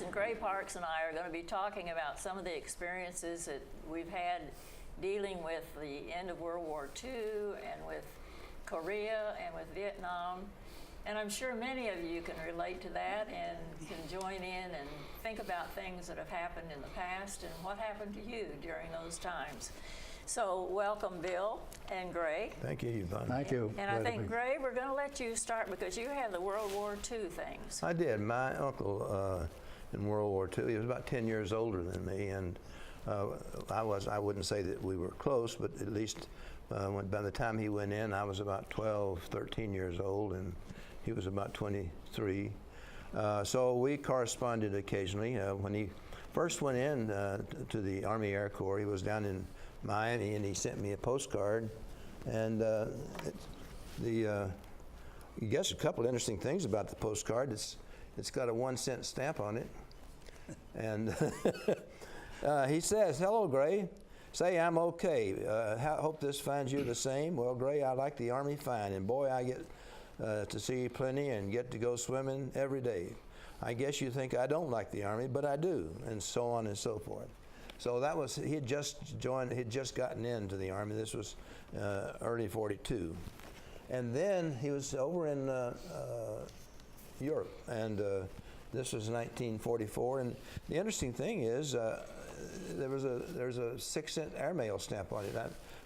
and Gray Parks and I are going to be talking about some of the experiences that we've had dealing with the end of World War II and with Korea and with Vietnam. And I'm sure many of you can relate to that and can join in and think about things that have happened in the past and what happened to you during those times. So welcome, Bill and Gray. Thank you, Yvonne. Thank you. And I think, Gray, we're going to let you start because you have the World War II things. I did. My uncle in World War II, he was about 10 years older than me, and I wouldn't say that we were close, but at least by the time he went in, I was about 12, 13 years old, and he was about 23. So we corresponded occasionally. When he first went in to the Army Air Corps, he was down in Miami, and he sent me a postcard. And you guess a couple interesting things about the postcard. It's got a 1-cent stamp on it. And he says, "Hello, Gray. Say I'm okay. Hope this finds you the same. Well, Gray, I like the Army fine, and boy, I get to see plenty and get to go swimming every day. I guess you think I don't like the Army, but I do," and so on and so forth. So that was, he had just joined, he'd just gotten into the Army. This was early '42. And then he was over in Europe, and this was 1944. And the interesting thing is, there's a 6-cent airmail stamp on it,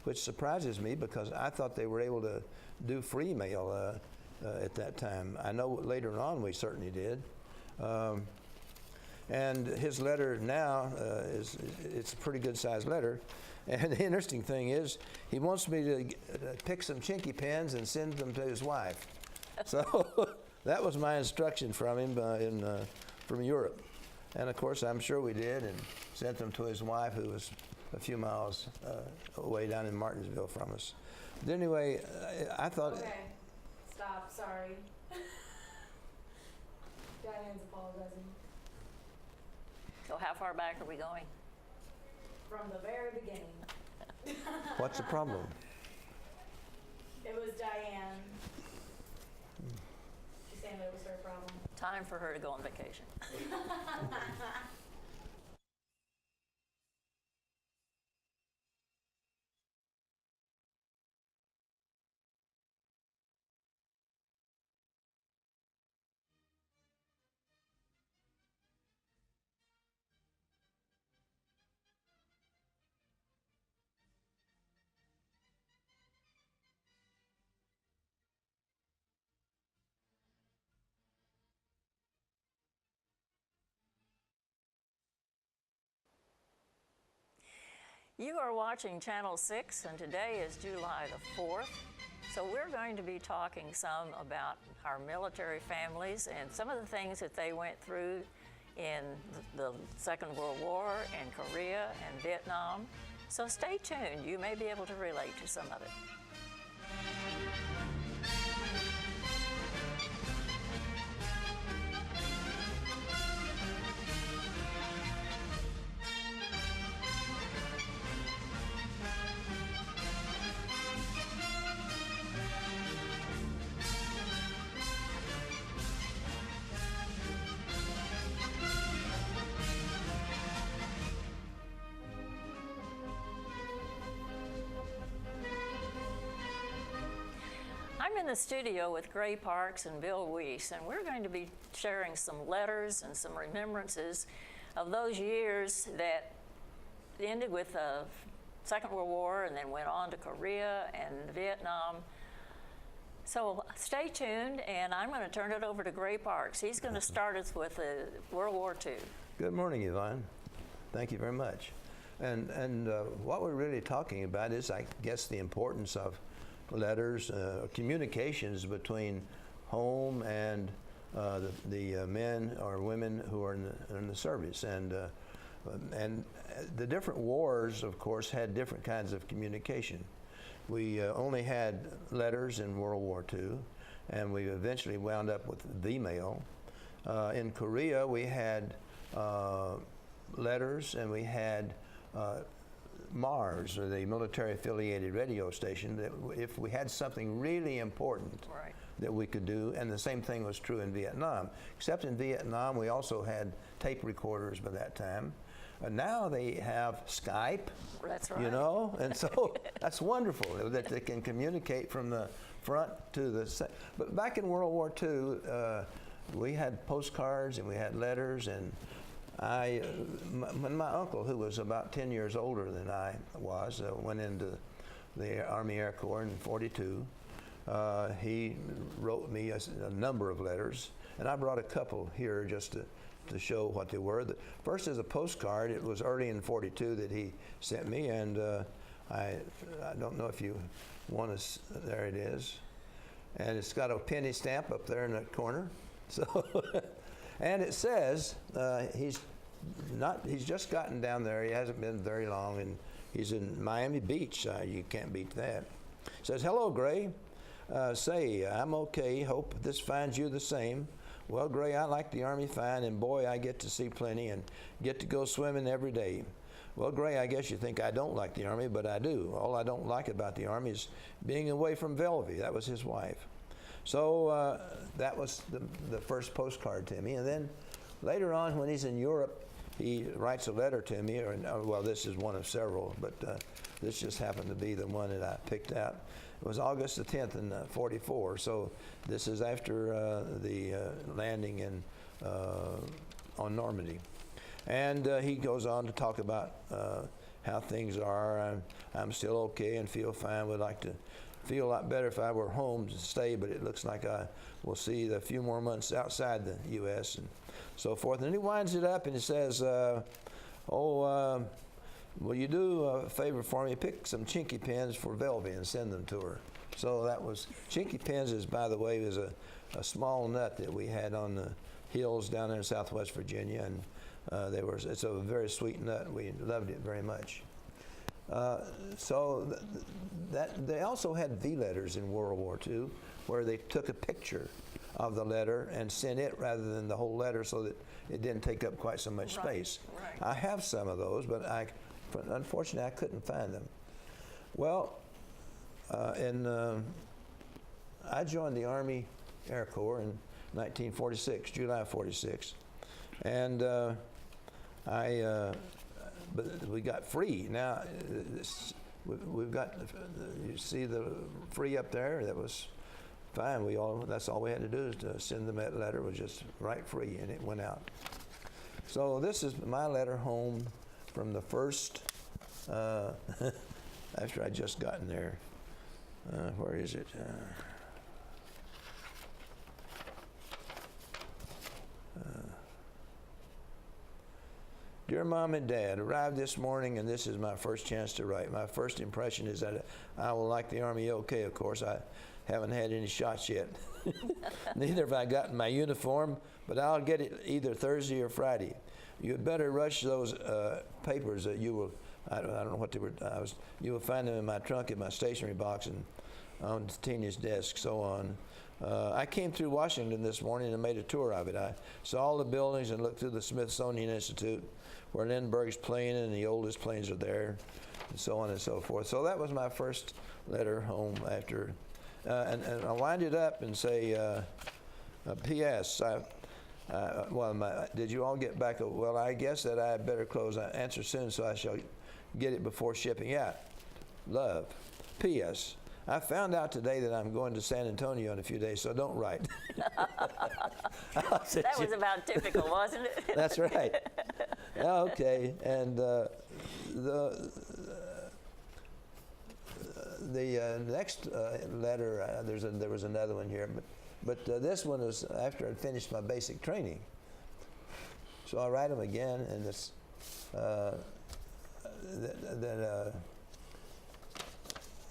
which surprises me because I thought they were able to do free mail at that time. I know later on we certainly did. And his letter now it's a pretty good sized letter. And the interesting thing is, he wants me to pick some chinky pens and send them to his wife. So that was my instruction from him from Europe. And of course, I'm sure we did, and sent them to his wife, who was a few miles away down in Martinsville from us. But anyway, I thought... Okay, stop, sorry. Diane's apologizing. So how far back are we going? From the very beginning. What's the problem? It was Diane. She's saying that it was her problem. Time for her to go on vacation. You are watching Channel 6, and today is July the 4th. So we're going to be talking some about our military families and some of the things that they went through in the Second World War and Korea and Vietnam. So stay tuned. You may be able to relate to some of it. I'm in the studio with Gray Parks and Bill Weiss, and we're going to be sharing some letters and some remembrances of those years that ended with the Second World War and then went on to Korea and Vietnam. So stay tuned, and I'm going to turn it over to Gray Parks. He's going to start us with World War II. Good morning, Yvonne. Thank you very much. And what we're really talking about is, I guess, the importance of letters, communications between home and the men or women who are in the service. And the different wars, of course, had different kinds of communication. We only had letters in World War II, and we eventually wound up with the mail. In Korea, we had letters, and we had MARS, or the military affiliated radio station, that if we had something really important Right. that we could do, and the same thing was true in Vietnam. Except in Vietnam, we also had tape recorders by that time. Now they have Skype, That's right. you know, and so that's wonderful that they can communicate from the front to the. But back in World War II, we had postcards and we had letters, and when my uncle, who was about 10 years older than I was, went into the Army Air Corps in '42. He wrote me a number of letters, and I brought a couple here just to show what they were. The first is a postcard. It was early in '42 that he sent me, and I don't know if you want to. There it is, and it's got a penny stamp up there in the corner. So, and it says he's just gotten down there. He hasn't been very long, and he's in Miami Beach. You can't beat that. It says, "Hello, Gray. Say, I'm okay. Hope this finds you the same. Well, Gray, I like the Army fine, and boy, I get to see plenty and get to go swimming every day. Well, Gray, I guess you think I don't like the Army, but I do. All I don't like about the Army is being away from Velvy." That was his wife. So that was the first postcard to me. And then later on, when he's in Europe, he writes a letter to me, well, this is one of several, but this just happened to be the one that I picked out. It was August the 10th in '44, so this is after the landing on Normandy. And he goes on to talk about how things are. I'm still okay and feel fine. Would like to feel a lot better if I were home to stay, but it looks like I will see a few more months outside the U.S. and so forth. And he winds it up and he says, will you do a favor for me? Pick some chinky pins for Velvy and send them to her. So that was, chinky pins is, by the way, is a small nut that we had on the hills down there in Southwest Virginia, and it's a very sweet nut. We loved it very much. So they also had V-letters in World War II, where they took a picture of the letter and sent it rather than the whole letter, so that it didn't take up quite so much space. Right. I have some of those, but unfortunately I couldn't find them. Well, I joined the Army Air Corps in 1946, July 46, and but we got free. Now, we've got, you see the free up there? That was fine. That's all we had to do is to send them that letter. It was just right free, and it went out. So this is my letter home from the first, after I'd just gotten there. Where is it? Dear Mom and Dad, arrived this morning, and this is my first chance to write. My first impression is that I will like the Army okay, of course. I haven't had any shots yet. Neither have I gotten my uniform, but I'll get it either Thursday or Friday. You'd better rush those papers that you will, I don't know what they were, you will find them in my trunk in my stationery box and on Tina's desk, so on. I came through Washington this morning and made a tour of it. I saw all the buildings and looked through the Smithsonian Institute, where Lindbergh's plane and the oldest planes are there, and so on and so forth. So that was my first letter home after, and I wind it up and say, P.S. Did you all get back? Well, I guess that I had better close. Answer soon, so I shall get it before shipping out. Love. P.S. I found out today that I'm going to San Antonio in a few days, so don't write. That was about typical, wasn't it? That's right. Okay, and the next letter, there was another one here, but this one was after I'd finished my basic training. So I write them again, and it's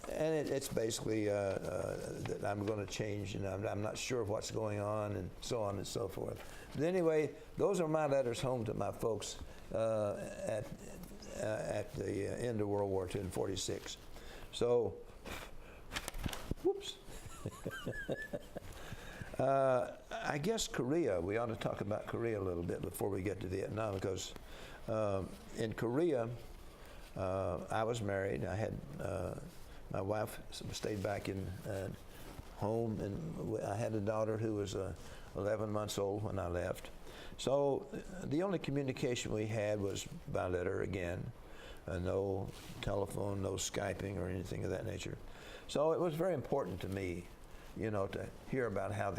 it's basically that I'm going to change, and I'm not sure what's going on, and so on and so forth. But anyway, those are my letters home to my folks at the end of World War II in '46. So, whoops. I guess Korea, we ought to talk about Korea a little bit before we get to Vietnam, because in Korea, I was married. I had my wife stayed back in home, and I had a daughter who was 11 months old when I left. So the only communication we had was by letter again. No telephone, no Skyping or anything of that nature. So it was very important to me, you know, to hear about how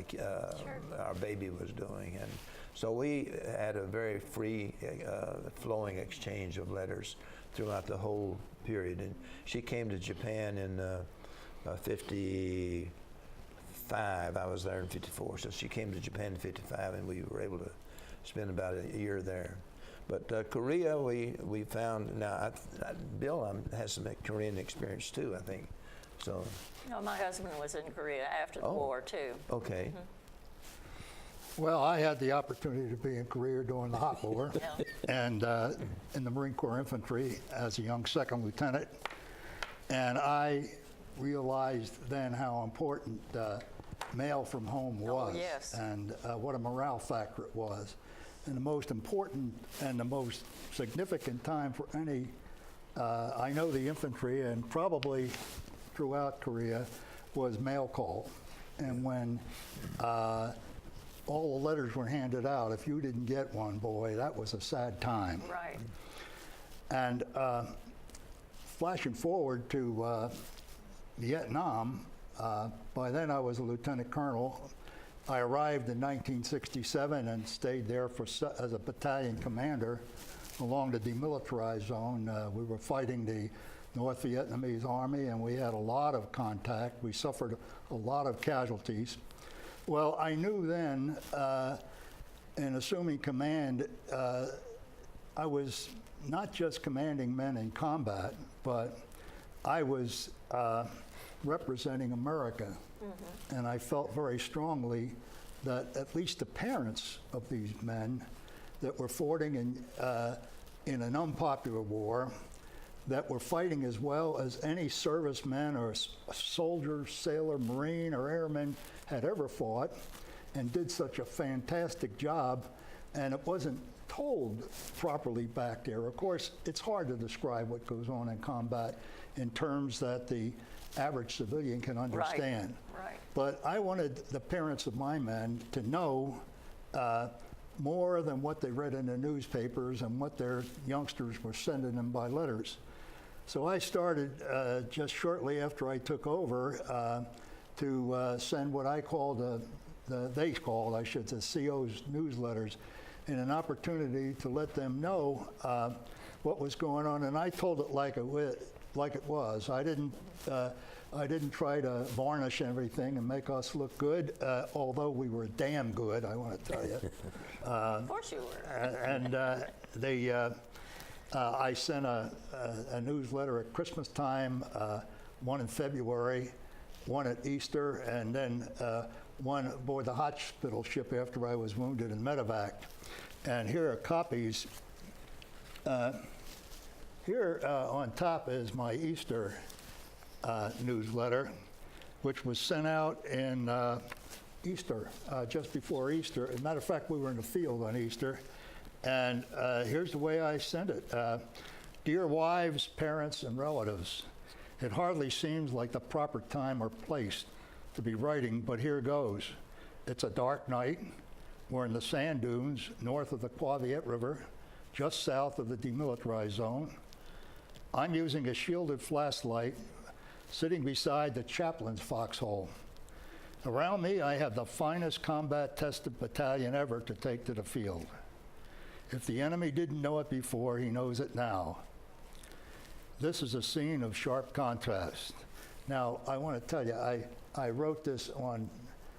our baby was doing. And so we had a very free flowing exchange of letters throughout the whole period. And she came to Japan in 55. I was there in 54. So she came to Japan in 55, and we were able to spend about a year there. But Korea, we found, now Bill has some Korean experience too, I think. So. No, my husband was in Korea after the war too. Okay. Well, I had the opportunity to be in Korea during the hot war, and in the Marine Corps Infantry as a young second lieutenant. And I realized then how important mail from home was, and what a morale factor it was. And the most important and the most significant time for any, I know the infantry and probably throughout Korea, was mail call. And when all the letters were handed out, if you didn't get one, boy, that was a sad time. Right. And flashing forward to Vietnam, by then I was a lieutenant colonel. I arrived in 1967 and stayed there as a battalion commander along the demilitarized zone. We were fighting the North Vietnamese Army, and we had a lot of contact. We suffered a lot of casualties. Well, I knew then, in assuming command, I was not just commanding men in combat, but I was representing America. Mm-hmm. And I felt very strongly that at least the parents of these men that were fighting in an unpopular war, that were fighting as well as any serviceman or soldier, sailor, Marine, or airman had ever fought, and did such a fantastic job, and it wasn't told properly back there. Of course, it's hard to describe what goes on in combat in terms that the average civilian can understand. Right. But I wanted the parents of my men to know more than what they read in the newspapers and what their youngsters were sending them by letters. So I started just shortly after I took over to send what I called they called, I should say, CO's newsletters, in an opportunity to let them know what was going on. And I told it like it was. I didn't try to varnish everything and make us look good, although we were damn good, I want to tell you. Of course you were. And I sent a newsletter at Christmas time, one in February, one at Easter, and then one aboard the hospital ship after I was wounded in medevac. And here are copies. Here on top is my Easter newsletter, which was sent out in Easter, just before Easter. As a matter of fact, we were in the field on Easter. And here's the way I sent it. Dear wives, parents, and relatives, it hardly seems like the proper time or place to be writing, but here goes. It's a dark night. We're in the sand dunes north of the Quaviet River, just south of the demilitarized zone. I'm using a shielded flashlight sitting beside the chaplain's foxhole. Around me, I have the finest combat-tested battalion ever to take to the field. If the enemy didn't know it before, he knows it now. This is a scene of sharp contrast. Now, I want to tell you, I wrote this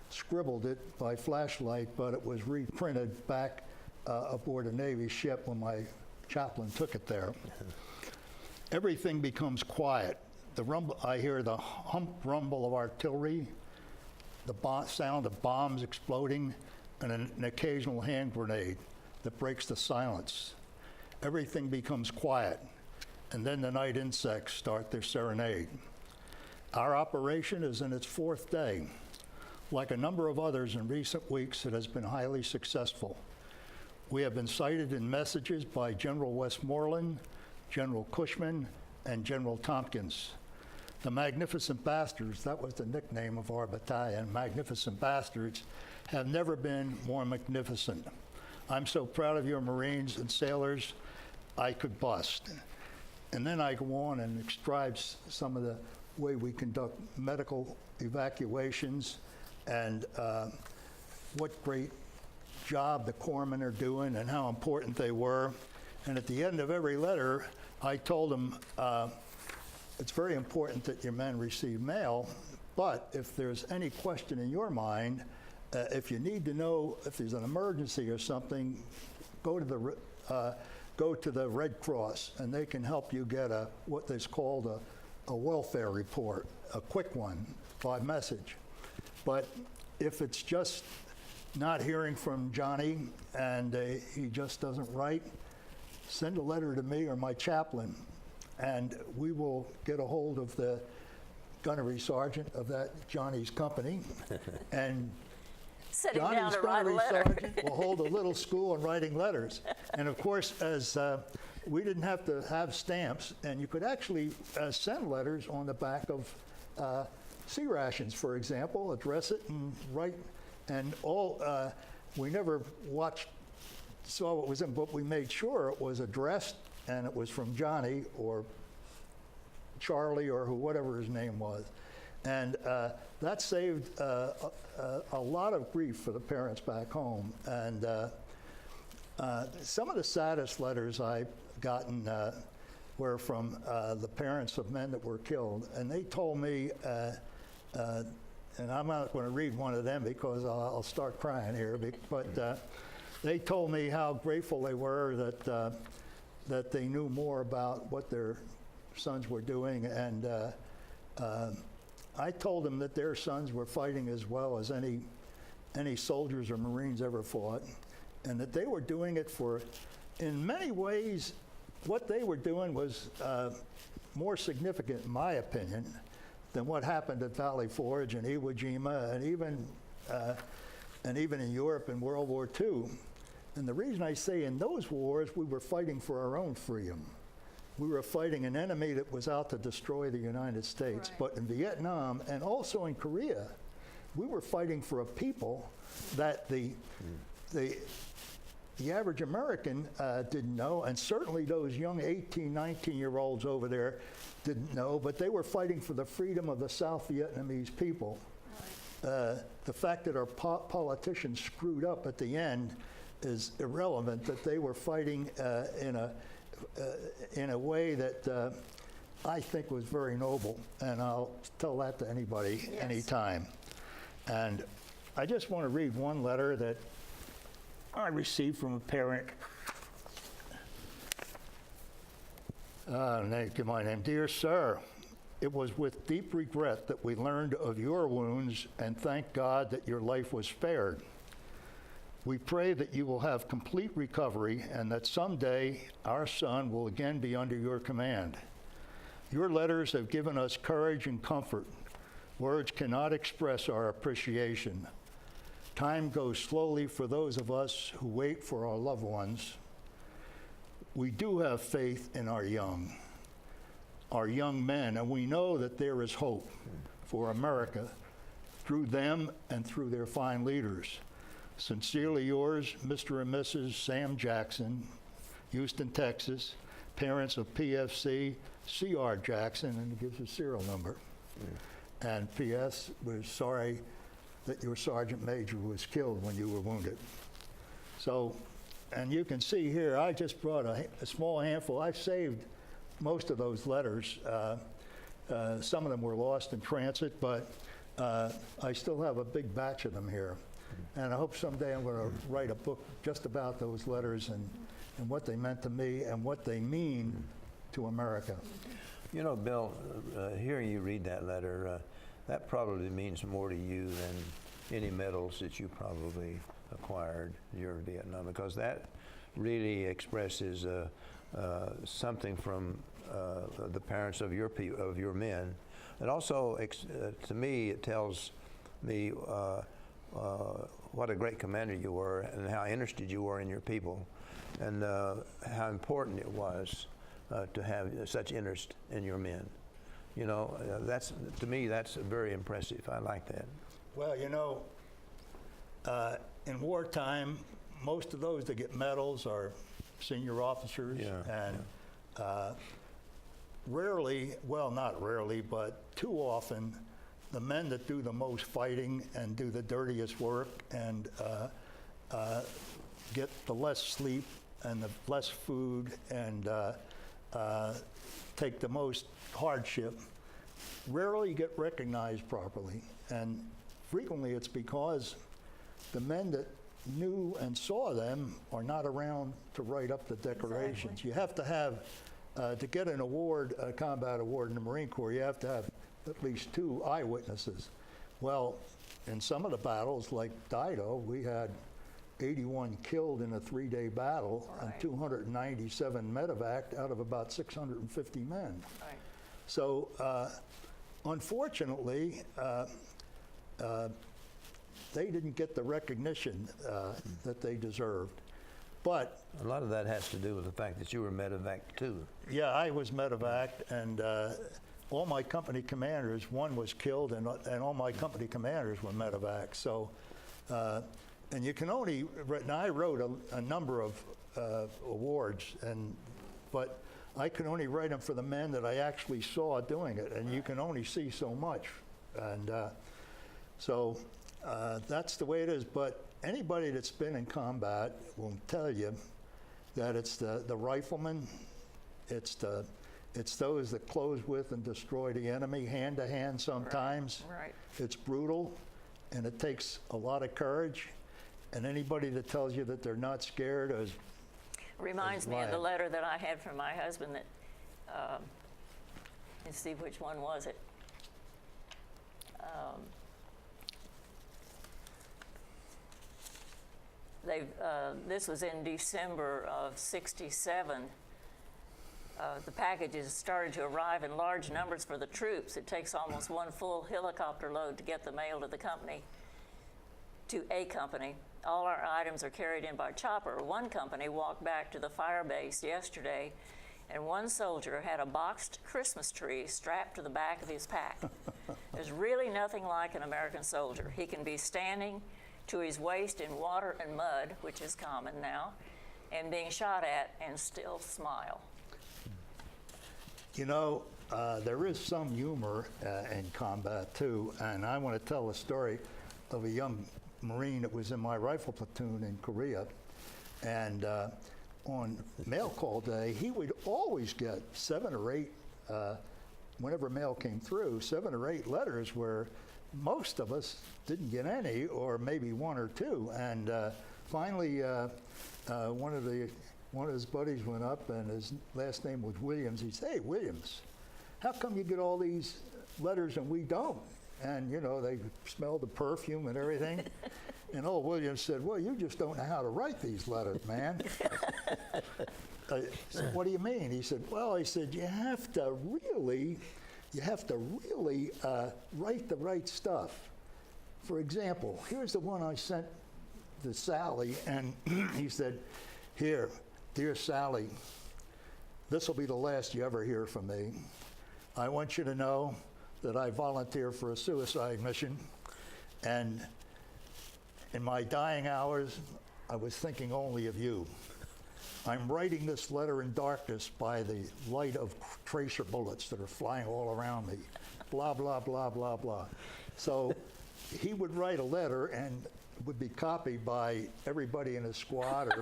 scribbled it by flashlight, but it was reprinted back aboard a Navy ship when my chaplain took it there. Everything becomes quiet. I hear the hump rumble of artillery, the sound of bombs exploding, and an occasional hand grenade that breaks the silence. Everything becomes quiet, and then the night insects start their serenade. Our operation is in its fourth day. Like a number of others in recent weeks, it has been highly successful. We have been cited in messages by General Westmoreland, General Cushman, and General Tompkins. The Magnificent Bastards, that was the nickname of our battalion, Magnificent Bastards, have never been more magnificent. I'm so proud of your Marines and sailors, I could bust. And then I go on and describe some of the way we conduct medical evacuations and what great job the corpsmen are doing and how important they were. And at the end of every letter, I told them, it's very important that your men receive mail, but if there's any question in your mind, if you need to know if there's an emergency or something, go to the Red Cross, and they can help you get what is called a welfare report, a quick one by message. But if it's just not hearing from Johnny and he just doesn't write, send a letter to me or my chaplain, and we will get a hold of the gunnery sergeant of that Johnny's company, and Sit him down Johnny's to write a gunnery letter. sergeant will hold a little school on writing letters. And of course, as we didn't have to have stamps, and you could actually send letters on the back of sea rations, for example, address it and write, and all, we never saw what was in, but we made sure it was addressed and it was from Johnny or Charlie or whatever his name was. And that saved a lot of grief for the parents back home. And some of the saddest letters I've gotten were from the parents of men that were killed. And they told me, and I'm not going to read one of them because I'll start crying here, but they told me how grateful they were that they knew more about what their sons were doing. And I told them that their sons were fighting as well as any soldiers or Marines ever fought, and that they were doing it for, in many ways, what they were doing was more significant, in my opinion, than what happened at Valley Forge and Iwo Jima and even in Europe in World War II. And the reason I say in those wars, we were fighting for our own freedom. We were fighting an enemy that was out to destroy the United States. Right. But in Vietnam and also in Korea, we were fighting for a people that the average American didn't know, and certainly those young 18, 19-year-olds over there didn't know, but they were fighting for the freedom of the South Vietnamese people. The fact that our politicians screwed up at the end is irrelevant, that they were fighting in a way that I think was very noble, and I'll tell that to anybody, Yes. anytime. And I just want to read one letter that I received from a parent. My name, dear sir, it was with deep regret that we learned of your wounds, and thank God that your life was spared. We pray that you will have complete recovery and that someday our son will again be under your command. Your letters have given us courage and comfort. Words cannot express our appreciation. Time goes slowly for those of us who wait for our loved ones. We do have faith in our young men, and we know that there is hope for America through them and through their fine leaders. Sincerely yours, Mr. and Mrs. Sam Jackson, Houston, Texas, parents of PFC C.R. Jackson, and it gives a serial number. Yeah. And P.S., we're sorry that your sergeant major was killed when you were wounded. So, and you can see here, I just brought a small handful. I've saved most of those letters. Some of them were lost in transit, but I still have a big batch of them here. And I hope someday I'm going to write a book just about those letters and what they meant to me and what they mean to America. You know, Bill, hearing you read that letter, that probably means more to you than any medals that you probably acquired during Vietnam, because that really expresses something from the parents of your men. And also, to me, it tells me what a great commander you were and how interested you were in your people, and how important it was to have such interest in your men. You know, that's, to me, that's very impressive. I like that. Well, you know, in wartime, most of those that get medals are senior officers, Yeah, and rarely, well, not rarely, but too often, the men that do the most fighting and do the dirtiest work and get the less sleep and the less food and take the most hardship rarely get recognized properly. And frequently it's because the men that knew and saw them are not around to write up the decorations. Exactly. You have to have, to get an award, a combat award in the Marine Corps, you have to have at least 2 eyewitnesses. Well, in some of the battles, like Dido, we had 81 killed in a 3-day battle and Right. 297 medevaced out of about 650 men. Right. So, unfortunately, they didn't get the recognition that they deserved. But A lot of that has to do with the fact that you were medevac too. yeah, I was medevaced, and all my company commanders, one was killed, and all my company commanders were medevaced. So, and you can only, and I wrote a number of awards, but I could only write them for the men that I actually saw doing it, and you can only see so much. And so that's the way it is. But anybody that's been in combat will tell you that it's the riflemen, it's those that close with and destroy the enemy hand to hand sometimes. Right. It's brutal, and it takes a lot of courage. And anybody that tells you that they're not scared is Reminds me of the lying. letter that I had from my husband that, let's see, which one was it? This was in December of '67. The packages started to arrive in large numbers for the troops. It takes almost one full helicopter load to get the mail to the company, to a company. All our items are carried in by chopper. One company walked back to the fire base yesterday, and one soldier had a boxed Christmas tree strapped to the back of his pack. There's really nothing like an American soldier. He can be standing to his waist in water and mud, which is common now, and being shot at and still smile. You know, there is some humor in combat too, and I want to tell a story of a young Marine that was in my rifle platoon in Korea, and on mail call day, he would always get 7 or 8, whenever mail came through, 7 or 8 letters where most of us didn't get any, or maybe 1 or 2, and finally one of his buddies went up, and his last name was Williams. He said, "Hey, Williams, how come you get all these letters and we don't?" And, you know, they smelled the perfume and everything. And old Williams said, "Well, you just don't know how to write these letters, man." I said, "What do you mean?" He said, "Well," he said, you have to really write the right stuff. For example, here's the one I sent to Sally, and he said, "Here, dear Sally, this will be the last you ever hear from me. I want you to know that I volunteer for a suicide mission, and in my dying hours, I was thinking only of you. I'm writing this letter in darkness by the light of tracer bullets that are flying all around me. Blah, blah, blah, blah, blah." So he would write a letter and would be copied by everybody in his squad,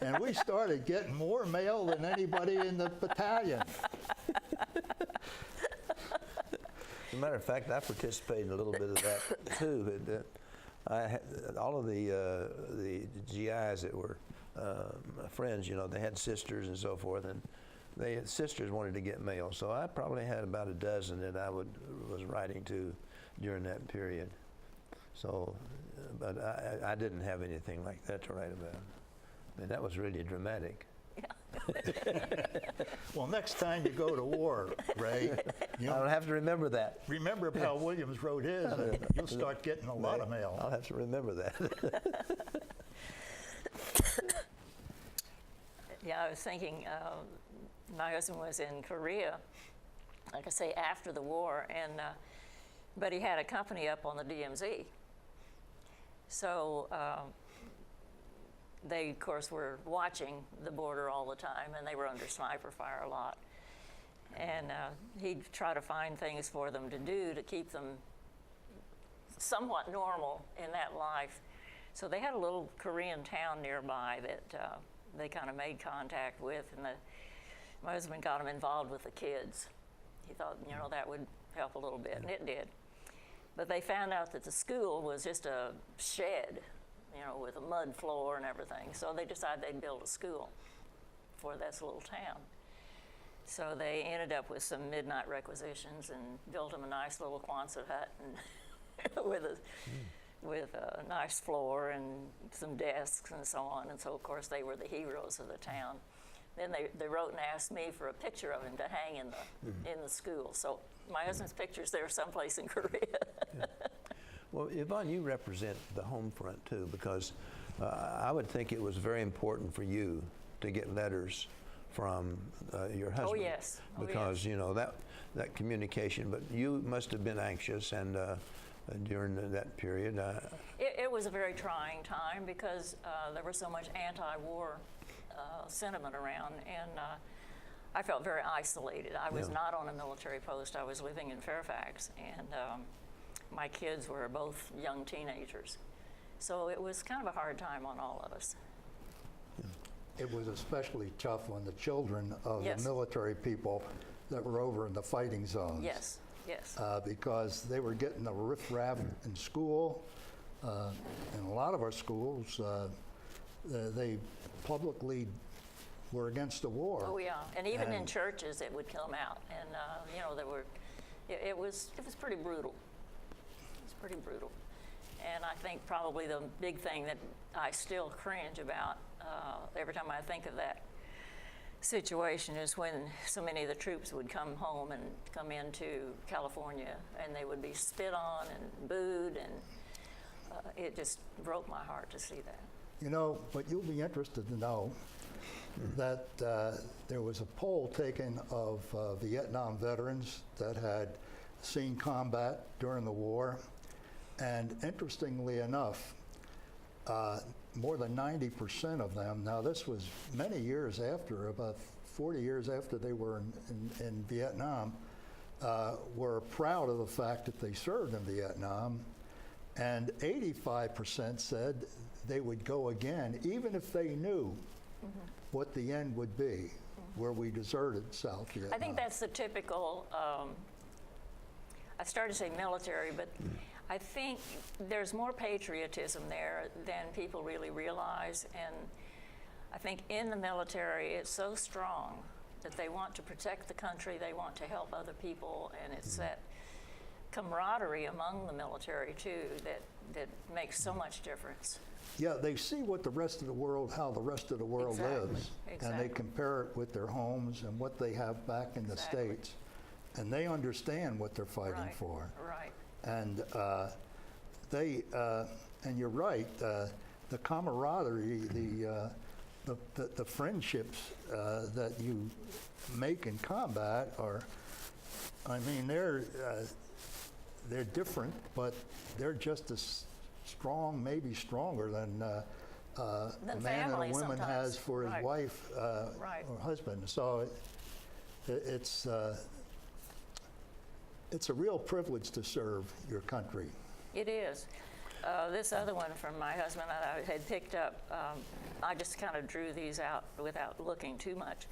and we started getting more mail than anybody in the battalion. As a matter of fact, I participated in a little bit of that too. All of the GIs that were friends, you know, they had sisters and so forth, and sisters wanted to get mail. So I probably had about a dozen that I was writing to during that period. So, but I didn't have anything like that to write about. I mean, that was really dramatic. Well, next time you go to war, Ray, you I'll have to remember that. remember how Williams wrote his, and you'll start getting a lot of mail. I'll have to remember that. Yeah, I was thinking, my husband was in Korea, like I say, after the war, and but he had a company up on the DMZ. So they, of course, were watching the border all the time, and they were under sniper fire a lot. And he'd try to find things for them to do to keep them somewhat normal in that life. So they had a little Korean town nearby that they kind of made contact with, and my husband got them involved with the kids. He thought, you know, that would help a little bit, and it did. But they found out that the school was just a shed, you know, with a mud floor and everything. So they decided they'd build a school for this little town. So they ended up with some midnight requisitions and built them a nice little Quonset hut and with a nice floor and some desks and so on. And so, of course, they were the heroes of the town. Then they wrote and asked me for a picture of him to hang in the school. So my husband's picture's there someplace in Korea. Well, Yvonne, you represent the home front too, because I would think it was very important for you to get letters from your husband. Oh, yes. Because, you know, that communication, but you must have been anxious and during that period. It was a very trying time because there was so much anti-war sentiment around, and I felt very isolated. I was not on a military post. I was living in Fairfax, and my kids were both young teenagers. So it was kind of a hard time on all of us. It was especially tough on the children of Yes. the military people that were over in the fighting zones. Yes, yes. Because they were getting the riffraff in school. In a lot of our schools, they publicly were against the war. Oh, yeah. And even in And- churches, it would come out. And, you know, it was pretty brutal. It was pretty brutal. And I think probably the big thing that I still cringe about every time I think of that situation is when so many of the troops would come home and come into California, and they would be spit on and booed, and it just broke my heart to see that. You know, but you'll be interested to know that there was a poll taken of Vietnam veterans that had seen combat during the war. And interestingly enough, more than 90% of them, now this was many years after, about 40 years after they were in Vietnam, were proud of the fact that they served in Vietnam. And 85% said they would go again, even if they knew what the end would be, where we deserted South Vietnam. I think that's the typical, I started to say military, but I think there's more patriotism there than people really realize. And I think in the military, it's so strong that they want to protect the country, they want to help other people, and it's that camaraderie among the military too that makes so much difference. Yeah, they see what the rest of the world, how the rest of the world Exactly, lives, and exactly. they compare it with their homes and what they have back in the Exactly. States, and they understand what they're fighting Right, for. right. And and you're right, the camaraderie, the friendships that you make in combat are, I mean, they're different, but they're just as strong, maybe stronger than a man and family a woman sometimes. has for his Right. wife Right. or husband. So it's a real privilege to serve your country. It is. This other one from my husband that I had picked up, I just kind of drew these out without looking too much.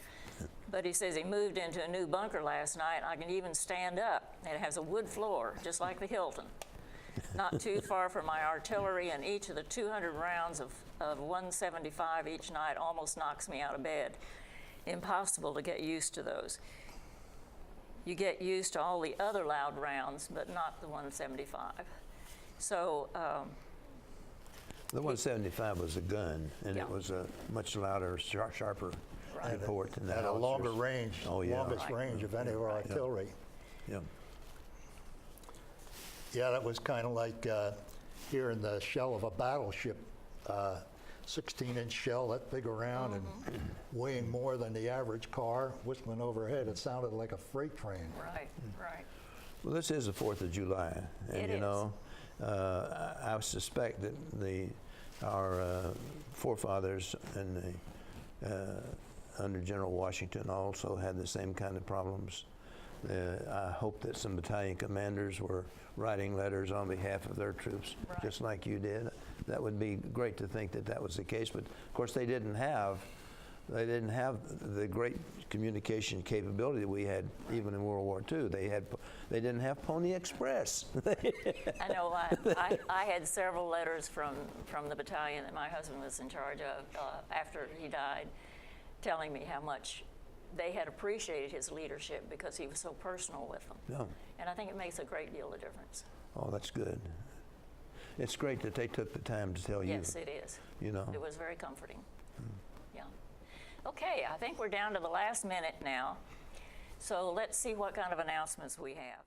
But he says he moved into a new bunker last night. I can even stand up. It has a wood floor, just like the Hilton. Not too far from my artillery, and each of the 200 rounds of 175 each night almost knocks me out of bed. Impossible to get used to those. You get used to all the other loud rounds, but not the 175. So The 175 was a gun, and Yeah. it was a much louder, sharper Right. report than the At a longer howitzers. range, Oh, yeah. longest Right. range of any of our Right. artillery. Yeah. Yeah, that was kind of like hearing the shell of a battleship 16-inch shell that big around and weighing more than the average car, whistling overhead. It sounded like a freight train. Right, right. Well, this is the 4th of July, and It you is. know, I suspect that our forefathers under General Washington also had the same kind of problems. I hope that some battalion commanders were writing letters on behalf of their troops, Right. just like you did. That would be great to think that that was the case, but of course they didn't have the great communication capability that we had even in World War II. They didn't have Pony Express. I know. I had several letters from the battalion that my husband was in charge of after he died, telling me how much they had appreciated his leadership because he was so personal with them. No. And I think it makes a great deal of difference. Oh, that's good. It's great that they took the time to tell you. Yes, it is. You know. It was very comforting. Yeah. Okay, I think we're down to the last minute now. So let's see what kind of announcements we have.